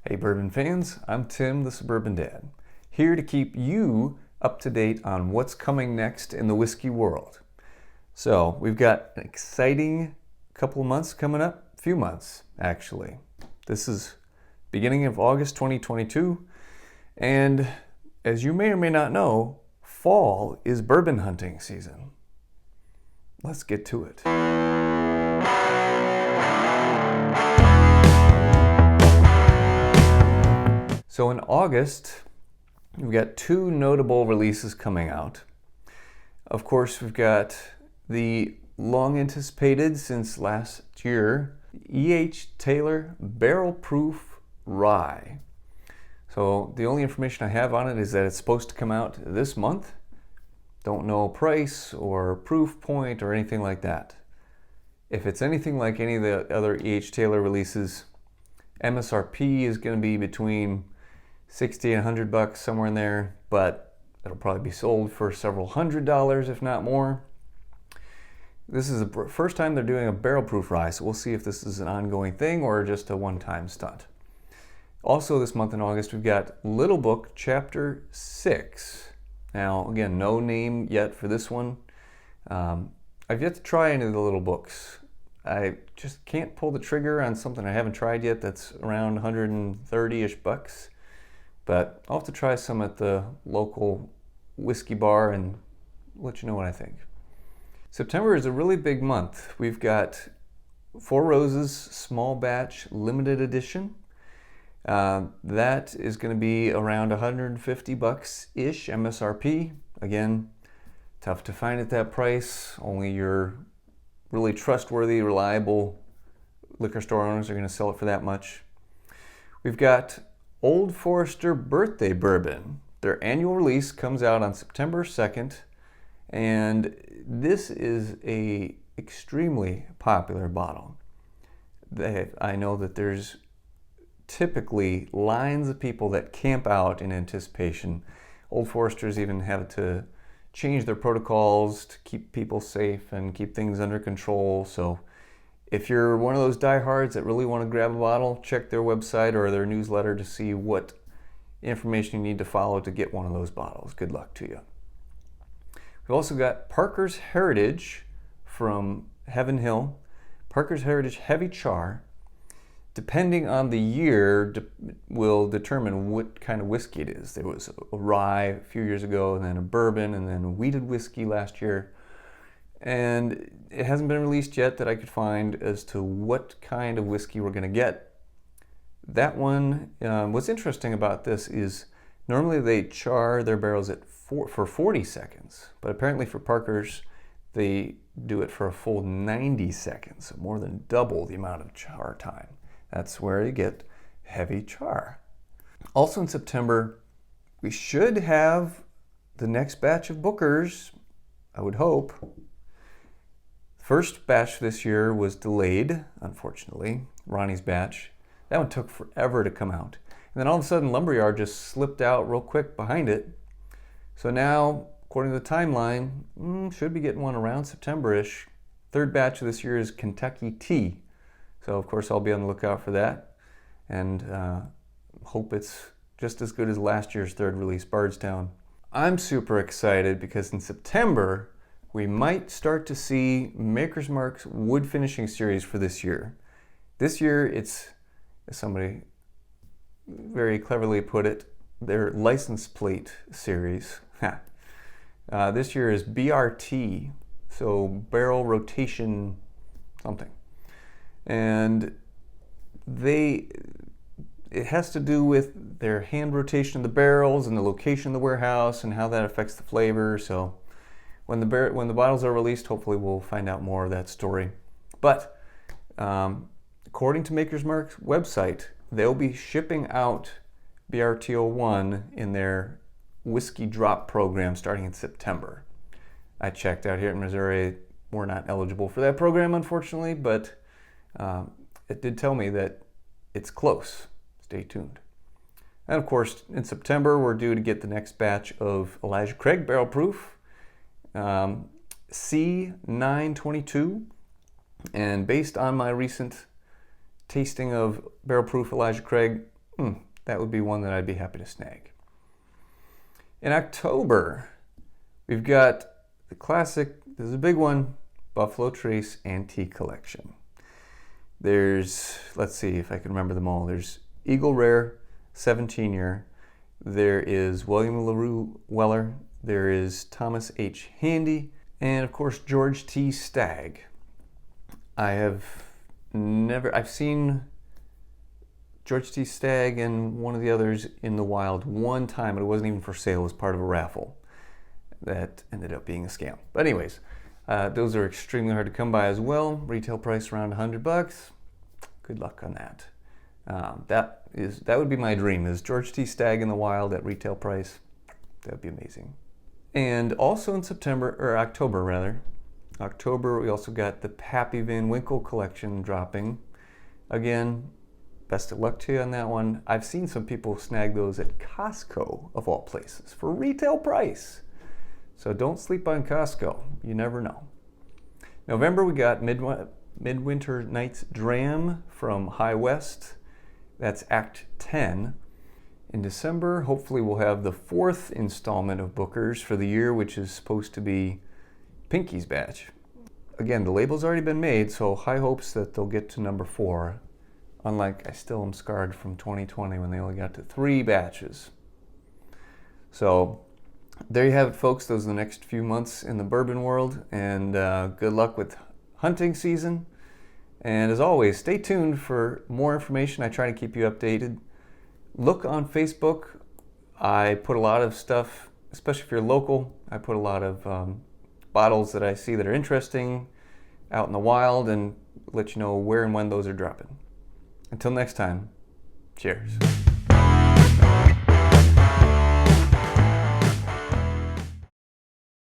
Hey Bourbon fans, I'm Tim, the Suburban Dad, here to keep you up to date on what's coming next in the whiskey world. So we've got an exciting couple of months coming up, few months actually. This is beginning of August 2022, and as you may or may not know, fall is bourbon hunting season. Let's get to it. So in August, we've got two notable releases coming out. Of course, we've got the long anticipated since last year, E.H. Taylor Barrel Proof Rye. So the only information I have on it is that it's supposed to come out this month. Don't know price or proof point or anything like that. If it's anything like any of the other E.H. Taylor releases, MSRP is going to be between $60 and $100, somewhere in there, but it'll probably be sold for several $100s, if not more. This is the first time they're doing a barrel proof rye, so we'll see if this is an ongoing thing or just a one-time stunt. Also this month in August, we've got Little Book Chapter 6. Now, again, no name yet for this one. I've yet to try any of the little books. I just can't pull the trigger on something I haven't tried yet that's around 130-ish bucks. But I'll have to try some at the local whiskey bar and let you know what I think. September is a really big month. We've got Four Roses Small Batch Limited Edition. That is going to be around 150 bucks-ish MSRP. Again, tough to find at that price. Only your really trustworthy, reliable liquor store owners are going to sell it for that much. We've got Old Forester Birthday Bourbon. Their annual release comes out on September 2nd, and this is a extremely popular bottle. I know that there's typically lines of people that camp out in anticipation. Old Foresters even have to change their protocols to keep people safe and keep things under control. So if you're one of those diehards that really want to grab a bottle, check their website or their newsletter to see what information you need to follow to get one of those bottles. Good luck to you. We've also got Parker's Heritage from Heaven Hill. Parker's Heritage Heavy Char. Depending on the year, will determine what kind of whiskey it is. There was a rye a few years ago, and then a bourbon, and then a wheated whiskey last year. And it hasn't been released yet that I could find as to what kind of whiskey we're going to get. That one, what's interesting about this is normally they char their barrels for 40 seconds, but apparently for Parker's, they do it for a full 90 seconds, so more than double the amount of char time. That's where you get heavy char. Also in September, we should have the next batch of Bookers, I would hope. First batch this year was delayed, unfortunately, Ronnie's batch. That one took forever to come out. And then all of a sudden, Lumberyard just slipped out real quick behind it. So now, according to the timeline, should be getting one around September-ish. Third batch of this year is Kentucky Tea. So of course I'll be on the lookout for that. And hope it's just as good as last year's third release, Bardstown. I'm super excited because in September, we might start to see Maker's Mark's wood finishing series for this year. This year, it's, as somebody very cleverly put it, their license plate series. This year is BRT, so barrel rotation something. And it has to do with their hand rotation of the barrels and the location of the warehouse and how that affects the flavor. So when the bottles are released, hopefully we'll find out more of that story. But according to Maker's Mark's website, they'll be shipping out BRT01 in their whiskey drop program starting in September. I checked out here in Missouri. We're not eligible for that program, unfortunately, but it did tell me that it's close. Stay tuned. And of course, in September, we're due to get the next batch of Elijah Craig Barrel Proof. C922, and based on my recent tasting of Barrel Proof Elijah Craig, that would be one that I'd be happy to snag. In October, we've got the classic, this is a big one, Buffalo Trace Antique Collection. There's, let's see if I can remember them all. There's Eagle Rare 17-year. There is William LaRue Weller. There is Thomas H. Handy. And of course, George T. Stagg. I've seen George T. Stagg and one of the others in the wild one time, but it wasn't even for sale. It was part of a raffle that ended up being a scam. But anyways, those are extremely hard to come by as well. Retail price around $100. Good luck on that. That would be my dream, is George T. Stagg in the wild at retail price. That would be amazing. And also in October, we also got the Pappy Van Winkle collection dropping. Again, best of luck to you on that one. I've seen some people snag those at Costco, of all places, for retail price. So don't sleep on Costco. You never know. November, we got Midwinter Night's Dram from High West. That's Act 10. In December, hopefully we'll have the 4th installment of Booker's for the year, which is supposed to be Pinky's batch. Again, the label's already been made, so high hopes that they'll get to number 4. Unlike, I still am scarred from 2020 when they only got to 3 batches. So there you have it, folks. Those are the next few months in the bourbon world, and good luck with hunting season. And as always, stay tuned for more information. I try to keep you updated. Look on Facebook. I put a lot of stuff, especially if you're local. I put a lot of bottles that I see that are interesting out in the wild and let you know where and when those are dropping. Until next time, cheers.